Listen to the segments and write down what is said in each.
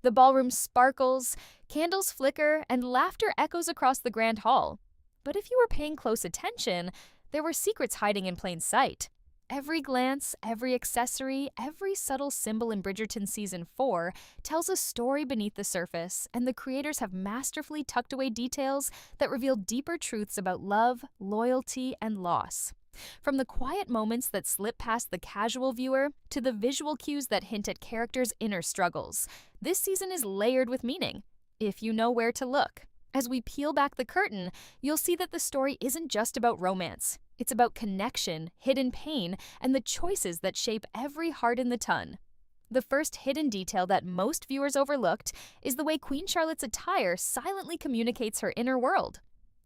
The ballroom sparkles, candles flicker, and laughter echoes across the grand hall. But if you were paying close attention, there were secrets hiding in plain sight. Every glance, every accessory, every subtle symbol in Bridgerton Season 4 tells a story beneath the surface, and the creators have masterfully tucked away details that reveal deeper truths about love, loyalty, and loss. From the quiet moments that slip past the casual viewer to the visual cues that hint at characters' inner struggles, this season is layered with meaning, if you know where to look. As we peel back the curtain, you'll see that the story isn't just about romance. It's about connection, hidden pain, and the choices that shape every heart in the ton. The first hidden detail that most viewers overlooked is the way Queen Charlotte's attire silently communicates her inner world.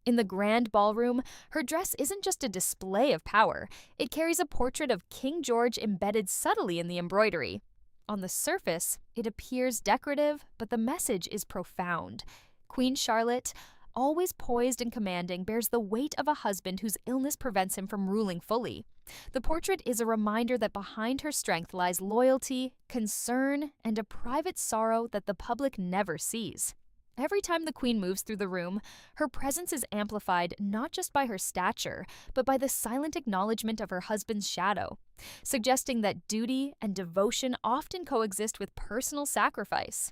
In the grand ballroom, her dress isn't just a display of power, it carries a portrait of King George embedded subtly in the embroidery. On the surface, it appears decorative, but the message is profound. Queen Charlotte, always poised and commanding, bears the weight of a husband whose illness prevents him from ruling fully. The portrait is a reminder that behind her strength lies loyalty, concern, and a private sorrow that the public never sees. Every time the queen moves through the room, her presence is amplified not just by her stature, but by the silent acknowledgement of her husband's shadow, suggesting that duty and devotion often coexist with personal sacrifice.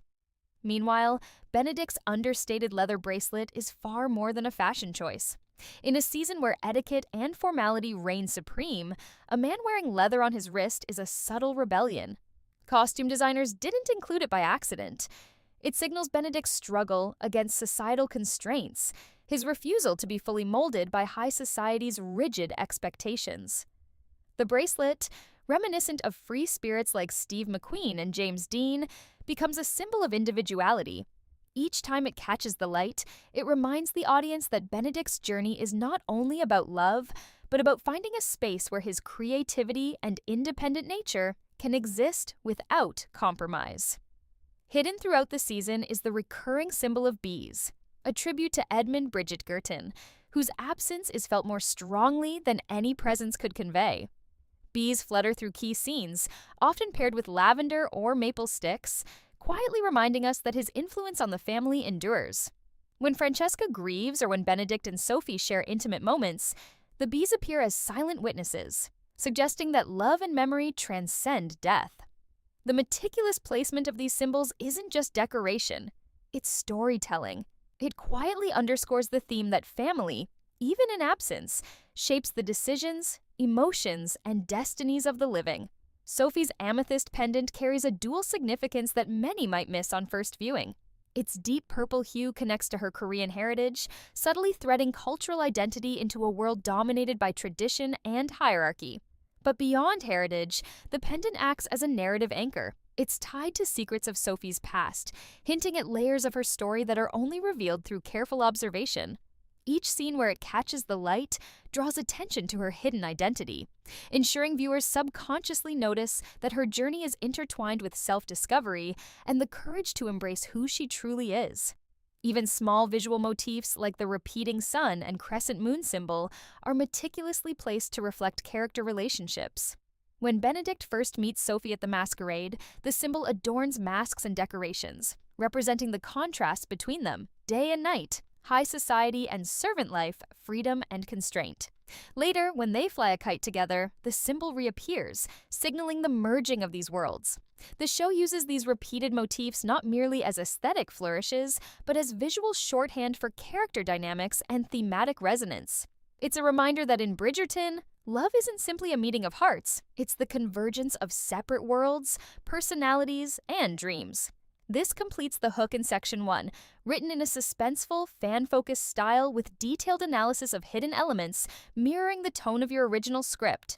Meanwhile, Benedict's understated leather bracelet is far more than a fashion choice. In a season where etiquette and formality reign supreme, a man wearing leather on his wrist is a subtle rebellion. Costume designers didn't include it by accident. It signals Benedict's struggle against societal constraints, his refusal to be fully molded by high society's rigid expectations. The bracelet, reminiscent of free spirits like Steve McQueen and James Dean, becomes a symbol of individuality. Each time it catches the light, it reminds the audience that Benedict's journey is not only about love, but about finding a space where his creativity and independent nature can exist without compromise. Hidden throughout the season is the recurring symbol of bees, a tribute to Edmund Bridgetgerton, whose absence is felt more strongly than any presence could convey. Bees flutter through key scenes, often paired with lavender or maple sticks, quietly reminding us that his influence on the family endures. When Francesca grieves or when Benedict and Sophie share intimate moments, the bees appear as silent witnesses, suggesting that love and memory transcend death. The meticulous placement of these symbols isn't just decoration, it's storytelling. It quietly underscores the theme that family, even in absence, shapes the decisions, emotions, and destinies of the living. Sophie's amethyst pendant carries a dual significance that many might miss on first viewing. Its deep purple hue connects to her Korean heritage, subtly threading cultural identity into a world dominated by tradition and hierarchy. But beyond heritage, the pendant acts as a narrative anchor. It's tied to secrets of Sophie's past, hinting at layers of her story that are only revealed through careful observation. Each scene where it catches the light draws attention to her hidden identity, ensuring viewers subconsciously notice that her journey is intertwined with self-discovery and the courage to embrace who she truly is. Even small visual motifs like the repeating sun and crescent moon symbol are meticulously placed to reflect character relationships. When Benedict first meets Sophie at the masquerade, the symbol adorns masks and decorations, representing the contrast between them, day and night, high society and servant life, freedom and constraint. Later, when they fly a kite together, the symbol reappears, signaling the merging of these worlds. The show uses these repeated motifs not merely as aesthetic flourishes, but as visual shorthand for character dynamics and thematic resonance. It's a reminder that in Bridgerton, love isn't simply a meeting of hearts, it's the convergence of separate worlds, personalities, and dreams. This completes the hook in Section 1, written in a suspenseful, fan-focused style with detailed analysis of hidden elements mirroring the tone of your original script.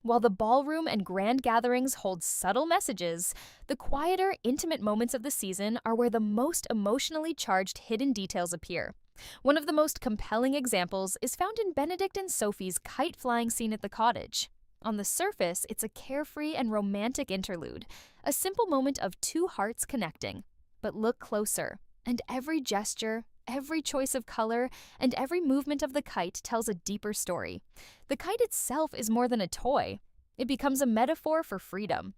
While the ballroom and grand gatherings hold subtle messages, the quieter, intimate moments of the season are where the most emotionally charged hidden details appear. One of the most compelling examples is found in Benedict and Sophie's kite-flying scene at the cottage. On the surface, it's a carefree and romantic interlude, a simple moment of two hearts connecting. But look closer, and every gesture, every choice of color, and every movement of the kite tells a deeper story. The kite itself is more than a toy. It becomes a metaphor for freedom.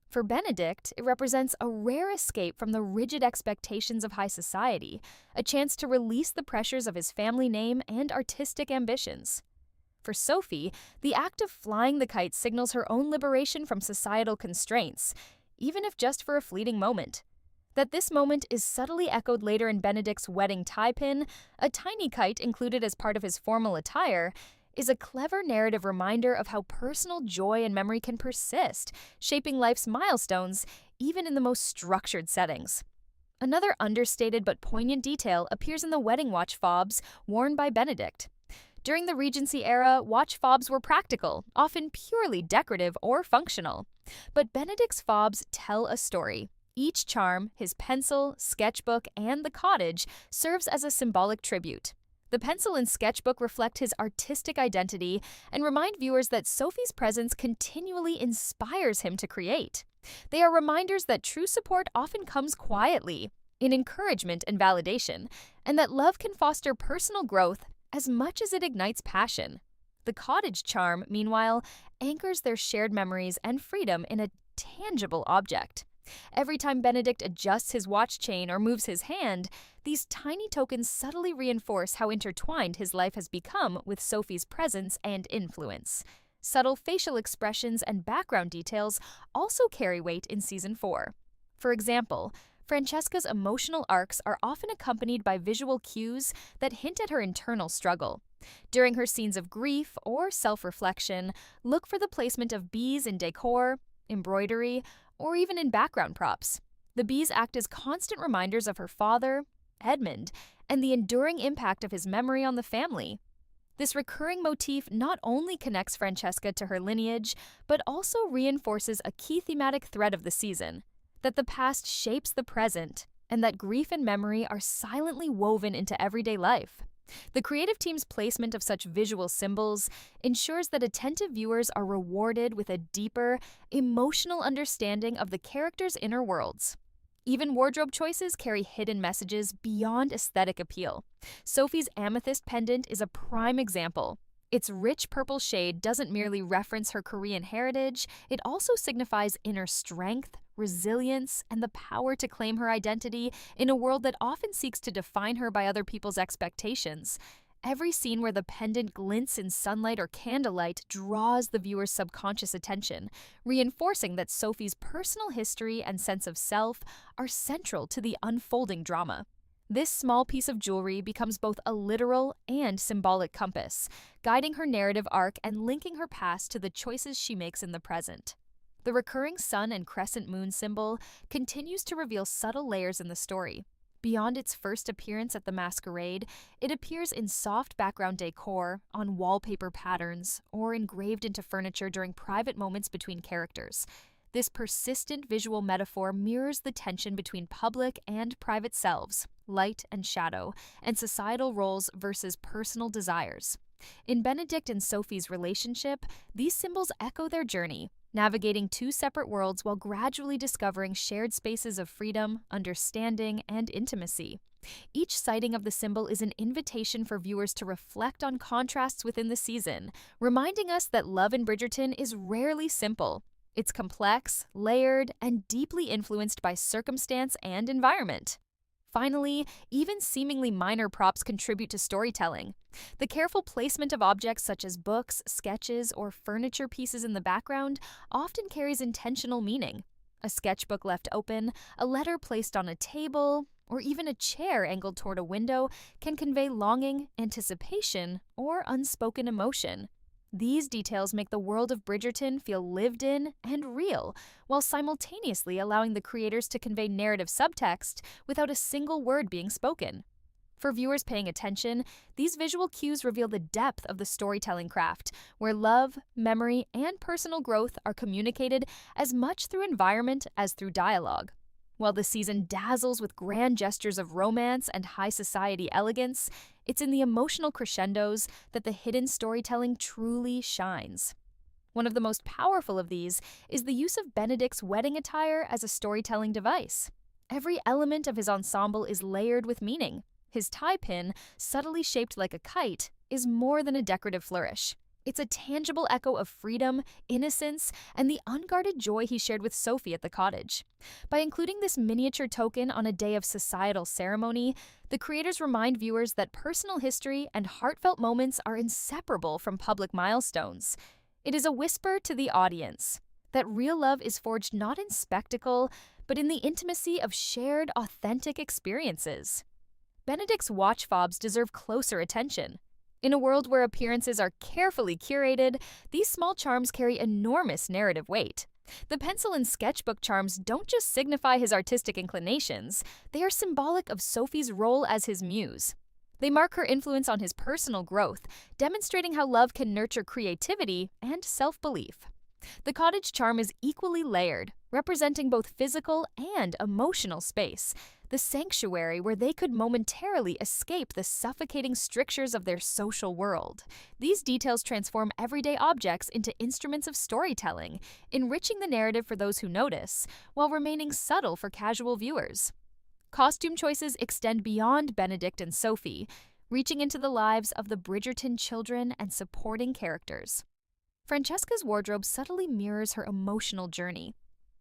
For Benedict, it represents a rare escape from the rigid expectations of high society, a chance to release the pressures of his family name and artistic ambitions. For Sophie, the act of flying the kite signals her own liberation from societal constraints, even if just for a fleeting moment. That this moment is subtly echoed later in Benedict's wedding tie pin, a tiny kite included as part of his formal attire, is a clever narrative reminder of how personal joy and memory can persist, shaping life's milestones even in the most structured settings. Another understated but poignant detail appears in the wedding watch fobs worn by Benedict. During the Regency era, watch fobs were practical, often purely decorative or functional. But Benedict's fobs tell a story. Each charm, his pencil, sketchbook, and the cottage serves as a symbolic tribute. The pencil and sketchbook reflect his artistic identity and remind viewers that Sophie's presence continually inspires him to create. They are reminders that true support often comes quietly, in encouragement and validation, and that love can foster personal growth as much as it ignites passion. The cottage charm, meanwhile, anchors their shared memories and freedom in a tangible object. Every time Benedict adjusts his watch chain or moves his hand, these tiny tokens subtly reinforce how intertwined his life has become with Sophie's presence and influence. Subtle facial expressions and background details also carry weight in Season 4. For example, Francesca's emotional arcs are often accompanied by visual cues that hint at her internal struggle. During her scenes of grief or self-reflection, look for the placement of bees in decor, embroidery, or even in background props. The bees act as constant reminders of her father, Edmund, and the enduring impact of his memory on the family. This recurring motif not only connects Francesca to her lineage, but also reinforces a key thematic thread of the season, that the past shapes the present, and that grief and memory are silently woven into everyday life. The creative team's placement of such visual symbols ensures that attentive viewers are rewarded with a deeper, emotional understanding of the characters' inner worlds. Even wardrobe choices carry hidden messages beyond aesthetic appeal. Sophie's amethyst pendant is a prime example. Its rich purple shade doesn't merely reference her Korean heritage, it also signifies inner strength, resilience, and the power to claim her identity in a world that often seeks to define her by other people's expectations. Every scene where the pendant glints in sunlight or candlelight draws the viewer's subconscious attention, reinforcing that Sophie's personal history and sense of self are central to the unfolding drama. This small piece of jewelry becomes both a literal and symbolic compass, guiding her narrative arc and linking her past to the choices she makes in the present. The recurring sun and crescent moon symbol continues to reveal subtle layers in the story. Beyond its first appearance at the masquerade, it appears in soft background decor, on wallpaper patterns, or engraved into furniture during private moments between characters. This persistent visual metaphor mirrors the tension between public and private selves, light and shadow, and societal roles versus personal desires. In Benedict and Sophie's relationship, these symbols echo their journey, navigating two separate worlds while gradually discovering shared spaces of freedom, understanding, and intimacy. Each sighting of the symbol is an invitation for viewers to reflect on contrasts within the season, reminding us that love in Bridgerton is rarely simple. It's complex, layered, and deeply influenced by circumstance and environment. Finally, even seemingly minor props contribute to storytelling. The careful placement of objects such as books, sketches, or furniture pieces in the background often carries intentional meaning. A sketchbook left open, a letter placed on a table, or even a chair angled toward a window can convey longing, anticipation, or unspoken emotion. These details make the world of Bridgerton feel lived in and real, while simultaneously allowing the creators to convey narrative subtext without a single word being spoken. For viewers paying attention, these visual cues reveal the depth of the storytelling craft, where love, memory, and personal growth are communicated as much through environment as through dialogue. While the season dazzles with grand gestures of romance and high society elegance, it's in the emotional crescendos that the hidden storytelling truly shines. One of the most powerful of these is the use of Benedict's wedding attire as a storytelling device. Every element of his ensemble is layered with meaning. His tie pin, subtly shaped like a kite, is more than a decorative flourish. It's a tangible echo of freedom, innocence, and the unguarded joy he shared with Sophie at the cottage. By including this miniature token on a day of societal ceremony, the creators remind viewers that personal history and heartfelt moments are inseparable from public milestones. It is a whisper to the audience that real love is forged not in spectacle, but in the intimacy of shared, authentic experiences. Benedict's watch fobs deserve closer attention. In a world where appearances are carefully curated, these small charms carry enormous narrative weight. The pencil and sketchbook charms don't just signify his artistic inclinations, they are symbolic of Sophie's role as his muse. They mark her influence on his personal growth, demonstrating how love can nurture creativity and self-belief. The cottage charm is equally layered, representing both physical and emotional space, the sanctuary where they could momentarily escape the suffocating strictures of their social world. These details transform everyday objects into instruments of storytelling, enriching the narrative for those who notice, while remaining subtle for casual viewers. Costume choices extend beyond Benedict and Sophie, reaching into the lives of the Bridgerton children and supporting characters. Francesca's wardrobe subtly mirrors her emotional journey.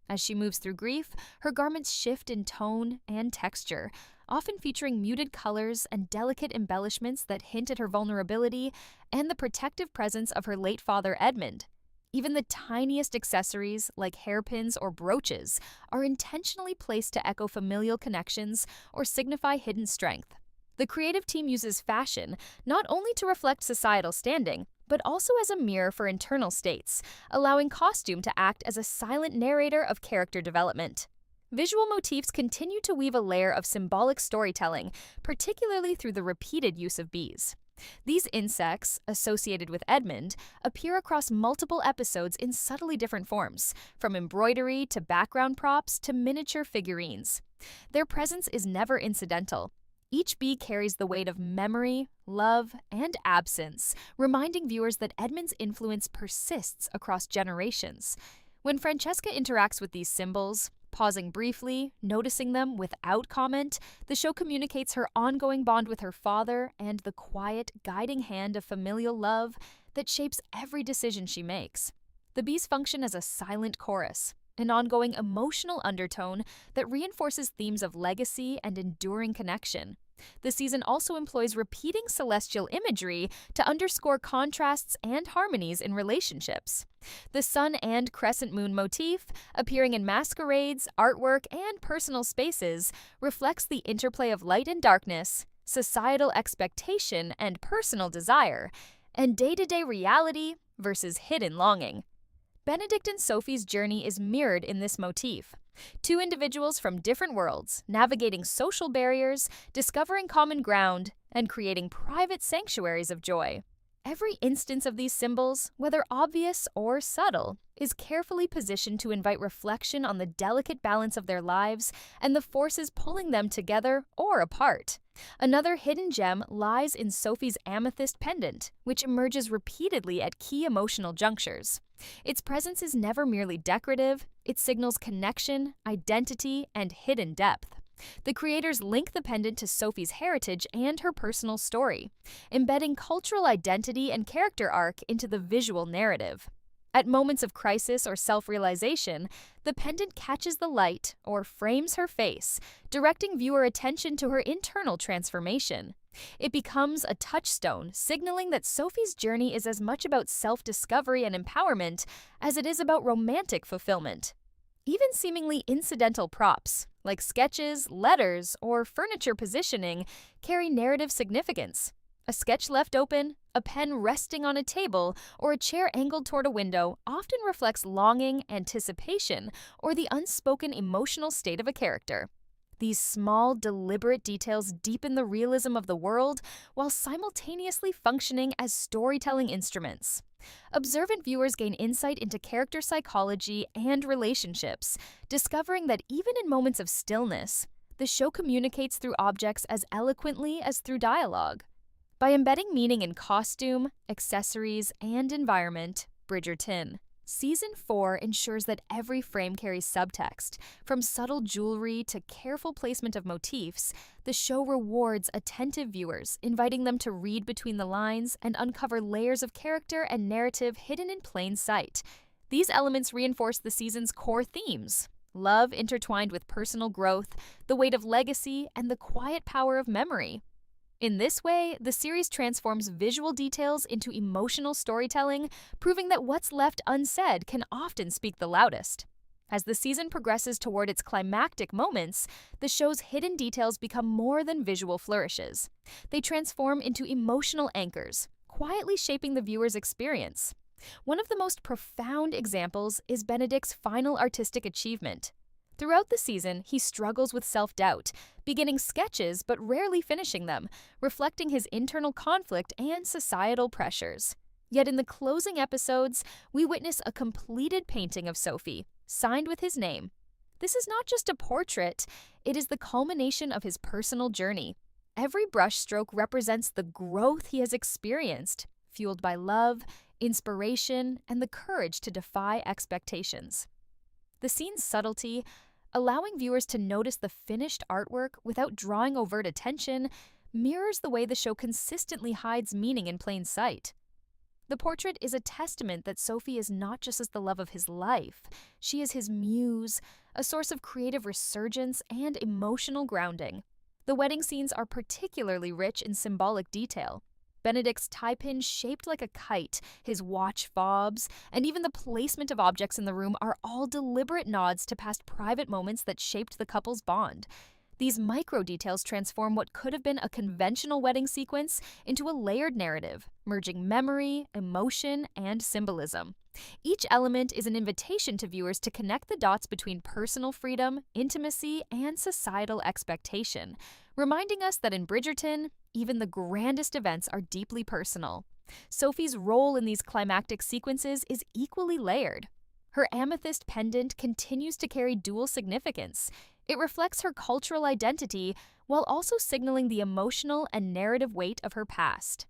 As she moves through grief, her garments shift in tone and texture, often featuring muted colors and delicate embellishments that hint at her vulnerability and the protective presence of her late father Edmund. Even the tiniest accessories, like hairpins or brooches, are intentionally placed to echo familial connections or signify hidden strength. The creative team uses fashion not only to reflect societal standing, but also as a mirror for internal states, allowing costume to act as a silent narrator of character development. Visual motifs continue to weave a layer of symbolic storytelling, particularly through the repeated use of bees. These insects, associated with Edmund, appear across multiple episodes in subtly different forms, from embroidery to background props to miniature figurines. Their presence is never incidental. Each bee carries the weight of memory, love, and absence, reminding viewers that Edmund's influence persists across generations. When Francesca interacts with these symbols, pausing briefly, noticing them without comment, the show communicates her ongoing bond with her father and the quiet, guiding hand of familial love that shapes every decision she makes. The bees function as a silent chorus, an ongoing emotional undertone that reinforces themes of legacy and enduring connection. The season also employs repeating celestial imagery to underscore contrasts and harmonies in relationships. The sun and crescent moon motif, appearing in masquerades, artwork, and personal spaces, reflects the interplay of light and darkness, societal expectation and personal desire, and day-to-day reality versus hidden longing. Benedict and Sophie's journey is mirrored in this motif. Two individuals from different worlds, navigating social barriers, discovering common ground, and creating private sanctuaries of joy. Every instance of these symbols, whether obvious or subtle, is carefully positioned to invite reflection on the delicate balance of their lives and the forces pulling them together or apart. Another hidden gem lies in Sophie's amethyst pendant, which emerges repeatedly at key emotional junctures. Its presence is never merely decorative, it signals connection, identity, and hidden depth. The creators link the pendant to Sophie's heritage and her personal story, embedding cultural identity and character arc into the visual narrative. At moments of crisis or self-realization, the pendant catches the light or frames her face, directing viewer attention to her internal transformation. It becomes a touchstone, signaling that Sophie's journey is as much about self-discovery and empowerment as it is about romantic fulfillment. Even seemingly incidental props, like sketches, letters, or furniture positioning, carry narrative significance. A sketch left open, a pen resting on a table, or a chair angled toward a window often reflects longing, anticipation, or the unspoken emotional state of a character. These small, deliberate details deepen the realism of the world while simultaneously functioning as storytelling instruments. Observant viewers gain insight into character psychology and relationships, discovering that even in moments of stillness, the show communicates through objects as eloquently as through dialogue. By embedding meaning in costume, accessories, and environment, Bridgerton Season 4 ensures that every frame carries subtext. From subtle jewelry to careful placement of motifs, the show rewards attentive viewers, inviting them to read between the lines and uncover layers of character and narrative hidden in plain sight. These elements reinforce the season's core themes: love intertwined with personal growth, the weight of legacy, and the quiet power of memory. In this way, the series transforms visual details into emotional storytelling, proving that what's left unsaid can often speak the loudest. As the season progresses toward its climactic moments, the show's hidden details become more than visual flourishes. They transform into emotional anchors, quietly shaping the viewer's experience. One of the most profound examples is Benedict's final artistic achievement. Throughout the season, he struggles with self-doubt, beginning sketches but rarely finishing them, reflecting his internal conflict and societal pressures. Yet in the closing episodes, we witness a completed painting of Sophie, signed with his name. This is not just a portrait, it is the culmination of his personal journey. Every brushstroke represents the growth he has experienced, fueled by love, inspiration, and the courage to defy expectations. The scene's subtlety, allowing viewers to notice the finished artwork without drawing overt attention, mirrors the way the show consistently hides meaning in plain sight. The portrait is a testament that Sophie is not just the love of his life, she is his muse, a source of creative resurgence and emotional grounding. The wedding scenes are particularly rich in symbolic detail. Benedict's tie pin shaped like a kite, his watch fobs, and even the placement of objects in the room are all deliberate nods to past private moments that shaped the couple's bond. These micro details transform what could have been a conventional wedding sequence into a layered narrative, merging memory, emotion, and symbolism. Each element is an invitation to viewers to connect the dots between personal freedom, intimacy, and societal expectation, reminding us that in Bridgerton, even the grandest events are deeply personal. Sophie's role in these climactic sequences is equally layered. Her amethyst pendant continues to carry dual significance. It reflects her cultural identity while also signaling the emotional and narrative weight of her past.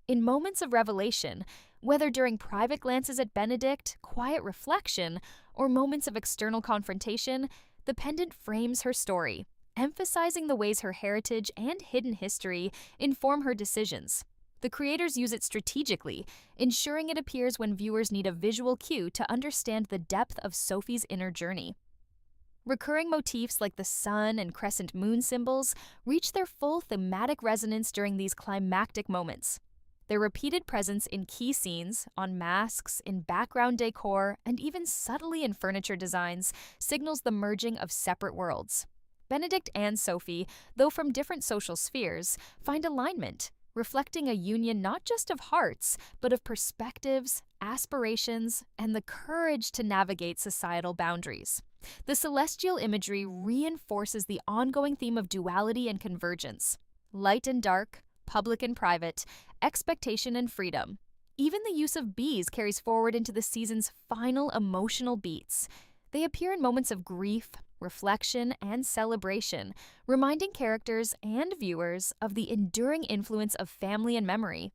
In moments of revelation, whether during private glances at Benedict, quiet reflection, or moments of external confrontation, the pendant frames her story, emphasizing the ways her heritage and hidden history inform her decisions. The creators use it strategically, ensuring it appears when viewers need a visual cue to understand the depth of Sophie's inner journey. Recurring motifs like the sun and crescent moon symbols reach their full thematic resonance during these climactic moments. Their repeated presence in key scenes, on masks, in background decor, and even subtly in furniture designs signals the merging of separate worlds. Benedict and Sophie, though from different social spheres, find alignment, reflecting a union not just of hearts, but of perspectives, aspirations, and the courage to navigate societal boundaries. The celestial imagery reinforces the ongoing theme of duality and convergence: light and dark, public and private, expectation and freedom. Even the use of bees carries forward into the season's final emotional beats. They appear in moments of grief, reflection, and celebration, reminding characters and viewers of the enduring influence of family and memory.